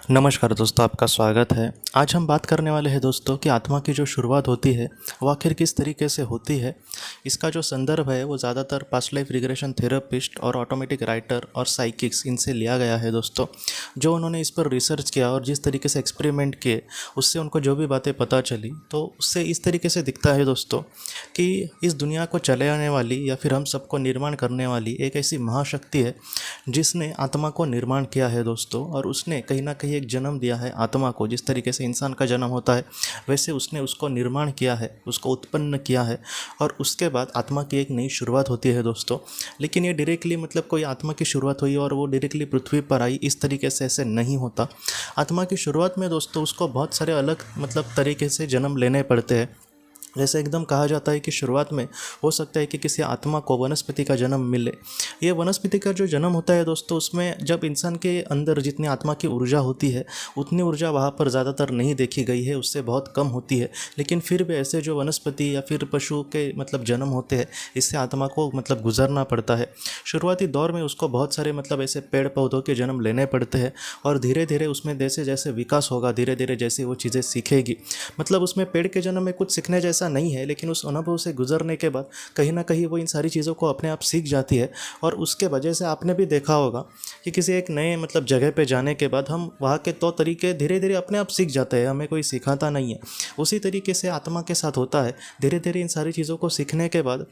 नमस्कार दोस्तों, आपका स्वागत है। आज हम बात करने वाले हैं दोस्तों कि आत्मा की जो शुरुआत होती है वो आखिर किस तरीके से होती है। इसका जो संदर्भ है वो ज़्यादातर पास्ट लाइफ रिग्रेशन थेरेपिस्ट और ऑटोमेटिक राइटर और साइकिक्स इनसे लिया गया है दोस्तों। जो उन्होंने इस पर रिसर्च किया और जिस तरीके से एक्सपेरिमेंट किए उससे उनको जो भी बातें पता चली, तो उससे इस तरीके से दिखता है दोस्तों कि इस दुनिया को चले आने वाली या फिर हम सबको निर्माण करने वाली एक ऐसी महाशक्ति है जिसने आत्मा को निर्माण किया है दोस्तों। और उसने कहीं ना कहीं एक जन्म दिया है आत्मा को। जिस तरीके से इंसान का जन्म होता है वैसे उसने उसको निर्माण किया है, उसको उत्पन्न किया है और उसके बाद आत्मा की एक नई शुरुआत होती है दोस्तों। लेकिन ये डायरेक्टली मतलब कोई आत्मा की शुरुआत हुई और वो डायरेक्टली पृथ्वी पर आई, इस तरीके से ऐसे नहीं होता। आत्मा की शुरुआत में दोस्तों उसको बहुत सारे अलग मतलब तरीके से जन्म लेने पड़ते हैं। जैसे एकदम कहा जाता है कि शुरुआत में हो सकता है कि किसी आत्मा को वनस्पति का जन्म मिले। ये वनस्पति का जो जन्म होता है दोस्तों, उसमें जब इंसान के अंदर जितनी आत्मा की ऊर्जा होती है उतनी ऊर्जा वहाँ पर ज़्यादातर नहीं देखी गई है, उससे बहुत कम होती है। लेकिन फिर भी ऐसे जो वनस्पति या फिर पशु के मतलब जन्म होते हैं, इससे आत्मा को मतलब गुजरना पड़ता है। शुरुआती दौर में उसको बहुत सारे मतलब ऐसे पेड़ पौधों के जन्म लेने पड़ते हैं और धीरे धीरे उसमें जैसे जैसे विकास होगा, धीरे धीरे जैसे वो चीज़ें सीखेगी, मतलब उसमें पेड़ के जन्म में कुछ सीखने जैसा नहीं है, लेकिन उस अनुभव से गुजरने के बाद कहीं ना कहीं वो इन सारी चीज़ों को अपने आप सीख जाती है। और उसके वजह से आपने भी देखा होगा कि किसी एक नए मतलब जगह पे जाने के बाद हम वहाँ के तौर तरीके धीरे धीरे अपने आप सीख जाते हैं, हमें कोई सिखाता नहीं है। उसी तरीके से आत्मा के साथ होता है। धीरे धीरे इन सारी चीज़ों को सीखने के बाद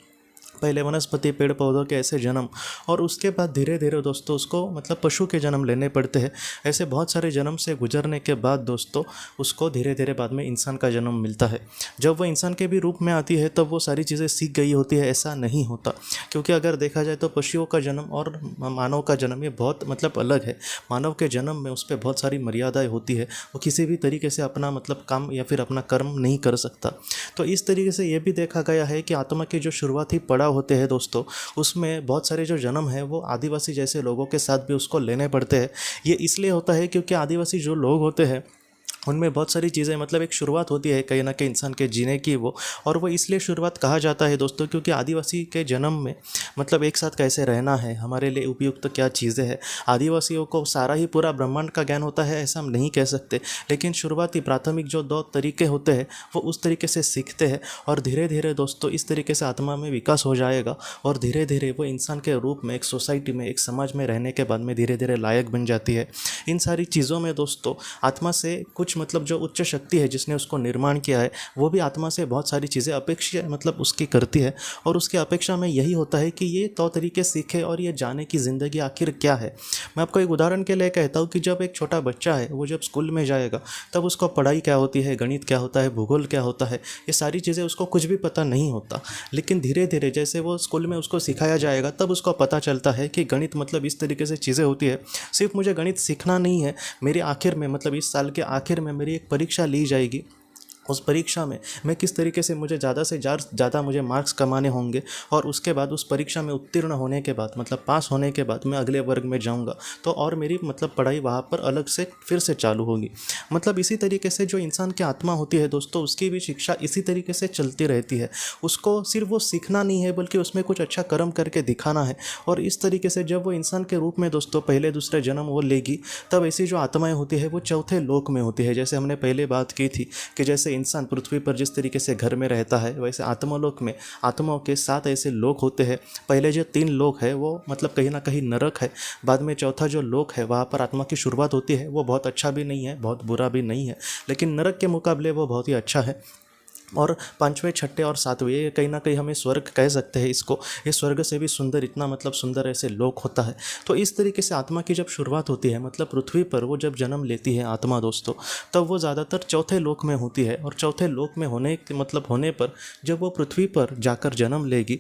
पहले वनस्पति पेड़ पौधों के ऐसे जन्म और उसके बाद धीरे धीरे दोस्तों उसको मतलब पशु के जन्म लेने पड़ते हैं। ऐसे बहुत सारे जन्म से गुजरने के बाद दोस्तों उसको धीरे धीरे बाद में इंसान का जन्म मिलता है। जब वो इंसान के भी रूप में आती है तब वो सारी चीज़ें सीख गई होती है, ऐसा नहीं होता। क्योंकि अगर देखा जाए तो पशुओं का जन्म और मानव का जन्म ये बहुत मतलब अलग है। मानव के जन्म में उस पर बहुत सारी मर्यादाएँ होती है, वो किसी भी तरीके से अपना मतलब काम या फिर अपना कर्म नहीं कर सकता। तो इस तरीके से ये भी देखा गया है कि आत्मा की जो शुरुआती पड़ाव होते हैं दोस्तों, उसमें बहुत सारे जो जन्म है वो आदिवासी जैसे लोगों के साथ भी उसको लेने पड़ते हैं। ये इसलिए होता है क्योंकि आदिवासी जो लोग होते हैं उनमें बहुत सारी चीज़ें मतलब एक शुरुआत होती है कहीं ना कहीं इंसान के जीने की वो। और वो इसलिए शुरुआत कहा जाता है दोस्तों क्योंकि आदिवासी के जन्म में मतलब एक साथ कैसे रहना है, हमारे लिए उपयुक्त तो क्या चीज़ें हैं। आदिवासियों को सारा ही पूरा ब्रह्मांड का ज्ञान होता है ऐसा हम नहीं कह सकते, लेकिन शुरुआती प्राथमिक जो दो तरीके होते हैं वो उस तरीके से सीखते हैं। और धीरे धीरे दोस्तों इस तरीके से आत्मा में विकास हो जाएगा और धीरे धीरे वो इंसान के रूप में एक सोसाइटी में एक समाज में रहने के बाद में धीरे धीरे लायक बन जाती है। इन सारी चीज़ों में दोस्तों आत्मा से कुछ मतलब जो उच्च शक्ति है जिसने उसको निर्माण किया है वो भी आत्मा से बहुत सारी चीज़ें अपेक्षा मतलब उसकी करती है। और उसकी अपेक्षा में यही होता है कि ये तौर तरीके सीखे और ये जाने की ज़िंदगी आखिर क्या है। मैं आपको एक उदाहरण के लिए कहता हूँ कि जब एक छोटा बच्चा है वो जब स्कूल में जाएगा तब उसको पढ़ाई क्या होती है, गणित क्या होता है, भूगोल क्या होता है, ये सारी चीज़ें उसको कुछ भी पता नहीं होता। लेकिन धीरे धीरे जैसे वो स्कूल में उसको सिखाया जाएगा तब उसको पता चलता है कि गणित मतलब इस तरीके से चीज़ें होती है। सिर्फ मुझे गणित सीखना नहीं है, मेरे आखिर में मतलब इस साल के आखिर में मेरी एक परीक्षा ली जाएगी। उस परीक्षा में मैं किस तरीके से मुझे ज़्यादा से ज़्यादा मुझे मार्क्स कमाने होंगे और उसके बाद उस परीक्षा में उत्तीर्ण होने के बाद मतलब पास होने के बाद मैं अगले वर्ग में जाऊंगा तो और मेरी मतलब पढ़ाई वहाँ पर अलग से फिर से चालू होगी। मतलब इसी तरीके से जो इंसान की आत्मा होती है दोस्तों उसकी भी शिक्षा इसी तरीके से चलती रहती है। उसको सिर्फ वो सीखना नहीं है बल्कि उसमें कुछ अच्छा कर्म करके दिखाना है। और इस तरीके से जब वो इंसान के रूप में दोस्तों पहले दूसरे जन्म वो लेगी तब ऐसी जो आत्माएँ होती है वो चौथे लोक में होती है। जैसे हमने पहले बात की थी कि जैसे इंसान पृथ्वी पर जिस तरीके से घर में रहता है वैसे आत्मलोक में आत्माओं के 7 ऐसे लोक होते हैं। पहले जो 3 लोक है वो मतलब कहीं ना कहीं नरक है। बाद में चौथा जो लोक है वहाँ पर आत्मा की शुरुआत होती है। वो बहुत अच्छा भी नहीं है, बहुत बुरा भी नहीं है, लेकिन नरक के मुकाबले वो बहुत ही अच्छा है। और पांचवें, छठे और सातवें ये कहीं ना कहीं हमें स्वर्ग कह सकते हैं इसको। ये स्वर्ग से भी सुंदर, इतना मतलब सुंदर ऐसे लोक होता है। तो इस तरीके से आत्मा की जब शुरुआत होती है मतलब पृथ्वी पर वो जब जन्म लेती है आत्मा दोस्तों, तब वो ज़्यादातर चौथे लोक में होती है। और चौथे लोक में होने मतलब होने पर जब वो पृथ्वी पर जाकर जन्म लेगी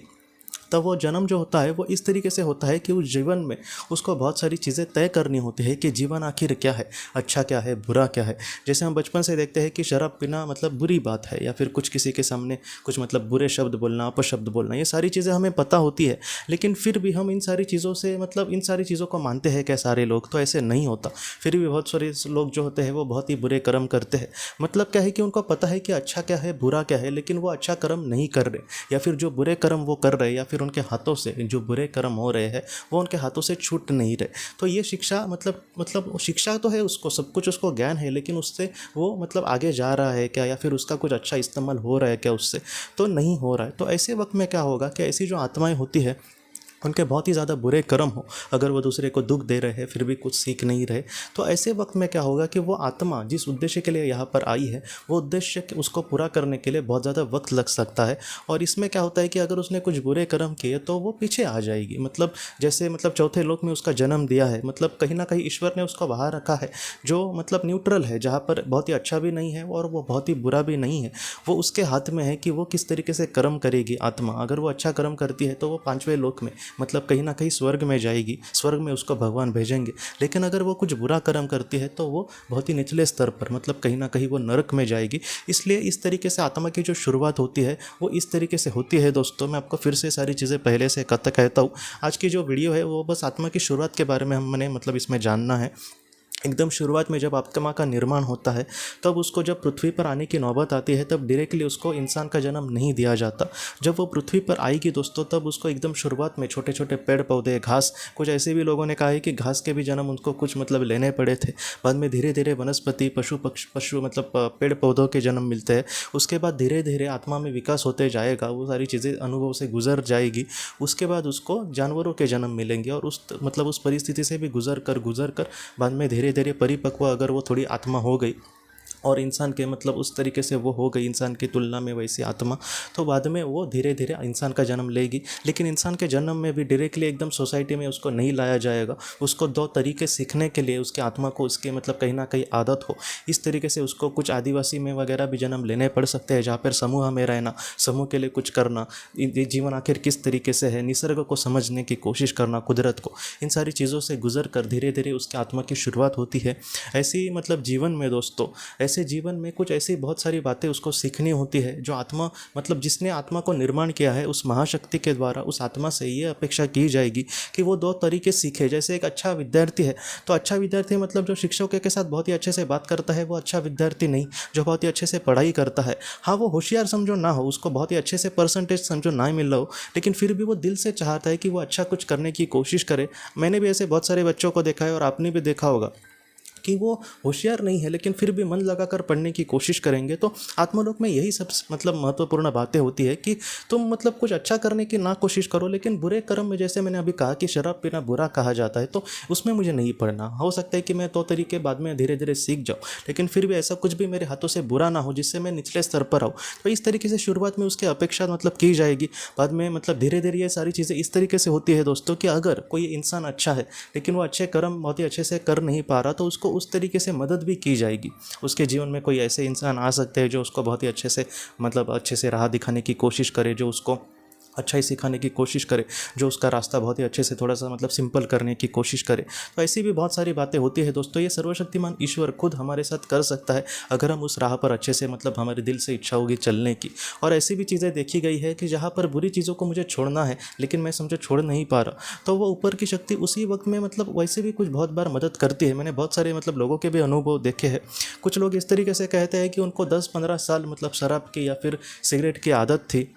तब वो जन्म जो होता है वो इस तरीके से होता है कि उस जीवन में उसको बहुत सारी चीज़ें तय करनी होती है कि जीवन आखिर क्या है, अच्छा क्या है, बुरा क्या है। जैसे हम बचपन से देखते हैं कि शराब पीना मतलब बुरी बात है या फिर कुछ किसी के सामने कुछ मतलब बुरे शब्द बोलना, अपशब्द बोलना, ये सारी चीज़ें हमें पता होती है। लेकिन फिर भी हम इन सारी चीज़ों से मतलब इन सारी चीज़ों को मानते हैं क्या सारे लोग? तो ऐसे नहीं होता। फिर भी बहुत सारे लोग जो होते हैं वो बहुत ही बुरे कर्म करते हैं। मतलब क्या है कि उनको पता है कि अच्छा क्या है, बुरा क्या है, लेकिन वो अच्छा कर्म नहीं कर रहे, या फिर जो बुरे कर्म वो कर रहे हैं या फिर उनके हाथों से जो बुरे कर्म हो रहे हैं वो उनके हाथों से छूट नहीं रहे। तो ये शिक्षा मतलब शिक्षा तो है, उसको सब कुछ उसको ज्ञान है, लेकिन उससे वो मतलब आगे जा रहा है क्या, या फिर उसका कुछ अच्छा इस्तेमाल हो रहा है क्या उससे, तो नहीं हो रहा है। तो ऐसे वक्त में क्या होगा कि ऐसी जो आत्माएं होती है उनके बहुत ही ज़्यादा बुरे कर्म हो, अगर वो दूसरे को दुख दे रहे हैं फिर भी कुछ सीख नहीं रहे, तो ऐसे वक्त में क्या होगा कि वो आत्मा जिस उद्देश्य के लिए यहाँ पर आई है वो उद्देश्य उसको पूरा करने के लिए बहुत ज़्यादा वक्त लग सकता है। और इसमें क्या होता है कि अगर उसने कुछ बुरे कर्म किए तो वो पीछे आ जाएगी। मतलब जैसे मतलब चौथे लोक में उसका जन्म दिया है, मतलब कहीं ना कहीं ईश्वर ने उसको वहाँ रखा है जो मतलब न्यूट्रल है, जहाँ पर बहुत ही अच्छा भी नहीं है और वो बहुत ही बुरा भी नहीं है। वो उसके हाथ में है कि वो किस तरीके से कर्म करेगी आत्मा। अगर वो अच्छा कर्म करती है तो वो पांचवें लोक में मतलब कहीं ना कहीं स्वर्ग में जाएगी, स्वर्ग में उसको भगवान भेजेंगे। लेकिन अगर वो कुछ बुरा कर्म करती है तो वो बहुत ही निचले स्तर पर मतलब कहीं ना कहीं वो नरक में जाएगी। इसलिए इस तरीके से आत्मा की जो शुरुआत होती है वो इस तरीके से होती है। दोस्तों मैं आपको फिर से सारी चीज़ें पहले से कहता हूँ। आज की जो वीडियो है वो बस आत्मा की शुरुआत के बारे में हमने मतलब इसमें जानना है। एकदम शुरुआत में जब आत्मा का निर्माण होता है तब उसको जब पृथ्वी पर आने की नौबत आती है तब डायरेक्टली उसको इंसान का जन्म नहीं दिया जाता। जब वो पृथ्वी पर आएगी दोस्तों तब उसको एकदम शुरुआत में छोटे छोटे पेड़ पौधे घास, कुछ ऐसे भी लोगों ने कहा है कि घास के भी जन्म उनको कुछ मतलब लेने पड़े थे। बाद में धीरे धीरे वनस्पति पशु मतलब पेड़ पौधों के जन्म मिलते हैं। उसके बाद धीरे धीरे आत्मा में विकास होते जाएगा, वो सारी चीज़ें अनुभव से गुजर जाएगी। उसके बाद उसको जानवरों के जन्म मिलेंगे और उस परिस्थिति से भी गुजर कर बाद में धीरे धीरे परिपक्व अगर वो थोड़ी आत्मा हो गई और इंसान के मतलब उस तरीके से वो हो गई इंसान की तुलना में वैसी आत्मा, तो बाद में वो धीरे धीरे इंसान का जन्म लेगी। लेकिन इंसान के जन्म में भी डायरेक्टली एकदम सोसाइटी में उसको नहीं लाया जाएगा। उसको दो तरीके सीखने के लिए उसके आत्मा को उसके मतलब कहीं ना कहीं आदत हो, इस तरीके से उसको कुछ आदिवासी में वगैरह भी जन्म लेने पड़ सकते हैं, जहाँ पर समूह में रहना, समूह के लिए कुछ करना, जीवन आखिर किस तरीके से है, निसर्ग को समझने की कोशिश करना, कुदरत को, इन सारी चीज़ों से गुजर कर धीरे धीरे उसके आत्मा की शुरुआत होती है। ऐसी मतलब जीवन में दोस्तों, ऐसे जीवन में कुछ ऐसी बहुत सारी बातें उसको सीखनी होती है जो आत्मा मतलब जिसने आत्मा को निर्माण किया है उस महाशक्ति के द्वारा उस आत्मा से ये अपेक्षा की जाएगी कि वो दो तरीके सीखे। जैसे एक अच्छा विद्यार्थी है तो अच्छा विद्यार्थी मतलब जो शिक्षकों के साथ बहुत ही अच्छे से बात करता है वो अच्छा विद्यार्थी नहीं। जो बहुत ही अच्छे से पढ़ाई करता है, हाँ वो होशियार समझो ना हो, उसको बहुत ही अच्छे से परसेंटेज समझो ना मिल रहा हो, लेकिन फिर भी वो दिल से चाहता है कि वो अच्छा कुछ करने की कोशिश करे। मैंने भी ऐसे बहुत सारे बच्चों को देखा है और आपने भी देखा होगा कि वो होशियार नहीं है लेकिन फिर भी मन लगाकर पढ़ने की कोशिश करेंगे। तो आत्मलोक में यही सब मतलब महत्वपूर्ण बातें होती है कि तुम मतलब कुछ अच्छा करने की ना कोशिश करो, लेकिन बुरे कर्म में जैसे मैंने अभी कहा कि शराब पीना बुरा कहा जाता है तो उसमें मुझे नहीं पढ़ना। हो सकता है कि मैं तो तरीके बाद में धीरे धीरे सीख जाऊँ, लेकिन फिर भी ऐसा कुछ भी मेरे हाथों से बुरा ना हो जिससे मैं निचले स्तर पर आऊँ। तो इस तरीके से शुरुआत में उसकी अपेक्षा मतलब की जाएगी। बाद में मतलब धीरे धीरे ये सारी चीज़ें इस तरीके से होती है दोस्तों कि अगर कोई इंसान अच्छा है लेकिन वो अच्छे कर्म बहुत ही अच्छे से कर नहीं पा रहा तो उसको उस तरीके से मदद भी की जाएगी। उसके जीवन में कोई ऐसे इंसान आ सकते हैं जो उसको बहुत ही अच्छे से मतलब अच्छे से राह दिखाने की कोशिश करे, जो उसको अच्छा ही सिखाने की कोशिश करे, जो उसका रास्ता बहुत ही अच्छे से थोड़ा सा मतलब सिंपल करने की कोशिश करे। तो ऐसी भी बहुत सारी बातें होती है दोस्तों। ये सर्वशक्तिमान ईश्वर खुद हमारे साथ कर सकता है अगर हम उस राह पर अच्छे से मतलब हमारे दिल से इच्छा होगी चलने की। और ऐसी भी चीज़ें देखी गई है कि जहाँ पर बुरी चीज़ों को मुझे छोड़ना है लेकिन मैं समझो छोड़ नहीं पा रहा, तो वो ऊपर की शक्ति उसी वक्त में मतलब वैसे भी कुछ बहुत बार मदद करती है। मैंने बहुत सारे मतलब लोगों के भी अनुभव देखे हैं। कुछ लोग इस तरीके से कहते हैं कि उनको 10-15 साल मतलब शराब की या फिर सिगरेट की आदत थी,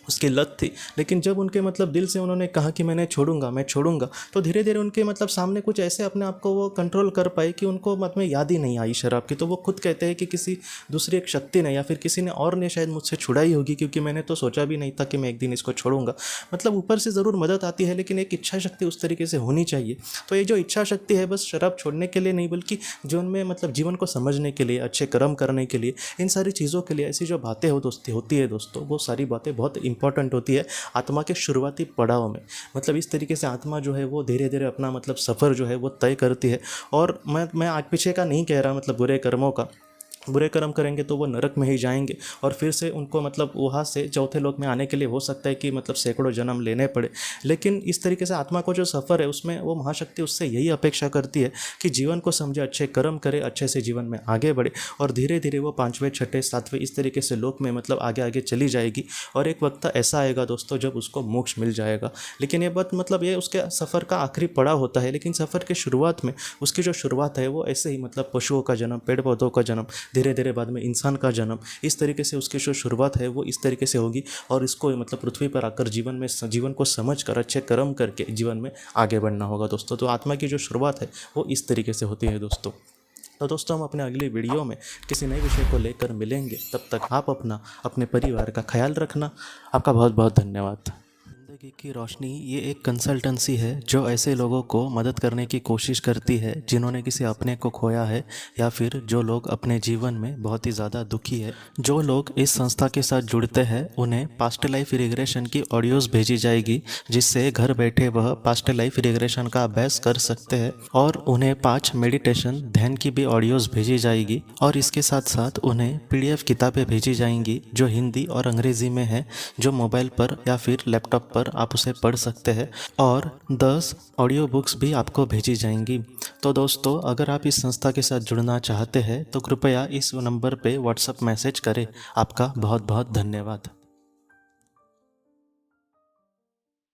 उसकी लत थी, लेकिन जब उनके मतलब दिल से उन्होंने कहा कि मैं छोड़ूंगा, तो धीरे धीरे उनके मतलब सामने कुछ ऐसे अपने आप को वो कंट्रोल कर पाए कि उनको मतलब याद ही नहीं आई शराब की। तो वो खुद कहते हैं कि किसी दूसरी एक शक्ति ने या फिर किसी ने और ने शायद मुझसे छुड़ाई होगी, क्योंकि मैंने तो सोचा भी नहीं था कि मैं एक दिन इसको छोड़ूंगा। मतलब ऊपर से ज़रूर मदद आती है लेकिन एक इच्छा शक्ति उस तरीके से होनी चाहिए। तो ये जो इच्छा शक्ति है बस शराब छोड़ने के लिए नहीं बल्कि जीवन में मतलब जीवन को समझने के लिए, अच्छे कर्म करने के लिए, इन सारी चीज़ों के लिए ऐसी जो बातें होती है दोस्तों, वो सारी बातें बहुत इंपॉर्टेंट होती है आत्मा के शुरुआती पड़ाव में। मतलब इस तरीके से आत्मा जो है वो धीरे धीरे अपना मतलब सफ़र जो है वो तय करती है। और मैं आगे पीछे का नहीं कह रहा मतलब बुरे कर्मों का, बुरे कर्म करेंगे तो वो नरक में ही जाएंगे और फिर से उनको मतलब वहाँ से चौथे लोक में आने के लिए हो सकता है कि मतलब सैकड़ों जन्म लेने पड़े। लेकिन इस तरीके से आत्मा को जो सफ़र है उसमें वो महाशक्ति उससे यही अपेक्षा करती है कि जीवन को समझे, अच्छे कर्म करे, अच्छे से जीवन में आगे बढ़े और धीरे धीरे वो 5वें 6ठे 7वें इस तरीके से लोक में मतलब आगे आगे चली जाएगी। और एक वक्त ऐसा आएगा दोस्तों जब उसको मोक्ष मिल जाएगा। लेकिन ये बात मतलब ये उसके सफ़र का आखिरी पड़ाव होता है, लेकिन सफ़र के शुरुआत में उसकी जो शुरुआत है वो ऐसे ही मतलब पशुओं का जन्म, पेड़ पौधों का जन्म, धीरे धीरे बाद में इंसान का जन्म, इस तरीके से उसकी जो शुरुआत है वो इस तरीके से होगी। और इसको मतलब पृथ्वी पर आकर जीवन को समझ कर अच्छे कर्म करके जीवन में आगे बढ़ना होगा दोस्तों। तो आत्मा की जो शुरुआत है वो इस तरीके से होती है दोस्तों। तो दोस्तों हम अपने अगली वीडियो में किसी नए विषय को लेकर मिलेंगे। तब तक आप अपने परिवार का ख्याल रखना। आपका बहुत बहुत धन्यवाद। ज़िंदगी की रोशनी ये एक कंसल्टेंसी है जो ऐसे लोगों को मदद करने की कोशिश करती है जिन्होंने किसी अपने को खोया है या फिर जो लोग अपने जीवन में बहुत ही ज़्यादा दुखी है। जो लोग इस संस्था के साथ जुड़ते हैं उन्हें पास्ट लाइफ रिग्रेशन की ऑडियोज़ भेजी जाएगी, जिससे घर बैठे वह पास्ट लाइफ रिग्रेशन का अभ्यास कर सकते हैं। और उन्हें 5 मेडिटेशन ध्यान की भी ऑडियोज़ भेजी जाएगी। और इसके साथ साथ उन्हें PDF किताबें भेजी जाएंगी जो हिंदी और अंग्रेज़ी में है, जो मोबाइल पर या फिर लैपटॉप पर आप उसे पढ़ सकते हैं। और 10 ऑडियो बुक्स भी आपको भेजी जाएंगी। तो दोस्तों अगर आप इस संस्था के साथ जुड़ना चाहते हैं तो कृपया इस नंबर पे व्हाट्सएप मैसेज करें। आपका बहुत बहुत धन्यवाद।